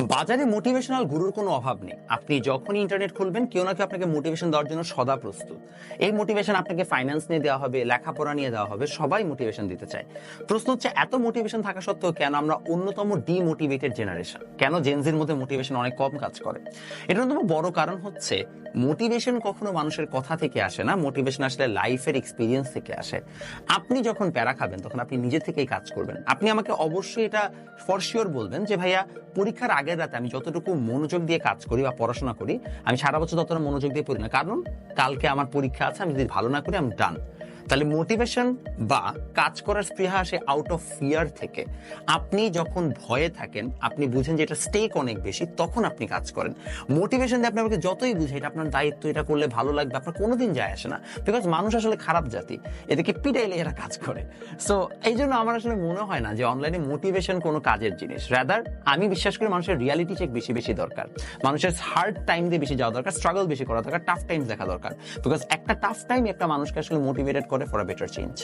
বাজারে মোটিভেশনাল গুরুর কোনো অভাব নেই। আপনি যখনই ইন্টারনেট খুলবেন কেউ না কেউ আপনাকে মোটিভেশন দেওয়ার জন্য সদা প্রস্তুত। এই মোটিভেশন আপনাকে ফাইন্যান্স নিয়ে দেওয়া হবে, লেখাপড়া নিয়ে দেওয়া হবে, সবাই মোটিভেশন দিতে চায়। প্রশ্ন হচ্ছে, এত মোটিভেশন থাকা সত্ত্বেও কেন আমরা অন্যতম ডিমোটিভেটেড জেনারেশন? কেন জেনজির মধ্যে মোটিভেশন অনেক কম কাজ করে? এটার অন্যতম বড় কারণ হচ্ছে মোটিভেশন কখনো মানুষের কথা থেকে আসে না, মোটিভেশন আসলে লাইফের এক্সপিরিয়েন্স থেকে আসে। আপনি যখন প্যারা খাবেন তখন আপনি নিজে থেকেই কাজ করবেন। আপনি আমাকে অবশ্যই এটা ফর শিওর বলবেন যে ভাইয়া, পরীক্ষার আগের রাতে আমি যতটুকু মনোযোগ দিয়ে কাজ করি বা পড়াশোনা করি, আমি সারা বছর ততটা মনোযোগ দিয়ে পড়ি না, কারণ কালকে আমার পরীক্ষা আছে, আমি যদি ভালো না করি আমি ডান। তাহলে মোটিভেশন বা কাজ করার স্পৃহা আসে আউট অফ ফিয়ার থেকে। আপনি যখন ভয়ে থাকেন, আপনি বুঝেন যে এটা স্টেক অনেক বেশি, তখন আপনি কাজ করেন। মোটিভেশন দিয়ে আপনি আমাকে যতই বুঝে এটা আপনার দায়িত্ব, এটা করলে ভালো লাগবে, আপনার কোনোদিন যায় আসে না। বিকজ মানুষ আসলে খারাপ জাতি, এদেরকে পিটাইলে এরা কাজ করে। সো এই জন্য আমার আসলে মনে হয় না যে অনলাইনে মোটিভেশন কোনো কাজের জিনিস। রাদার আমি বিশ্বাস করি মানুষের রিয়ালিটি চেক বেশি বেশি দরকার, মানুষের হার্ড টাইম দিয়ে বেশি যাওয়া দরকার, স্ট্রাগল বেশি করা দরকার, টাফ টাইম দেখা দরকার। বিকজ একটা টাফ টাইম একটা মানুষকে আসলে মোটিভেটেড করে ফর আ বেটার চেঞ্জ।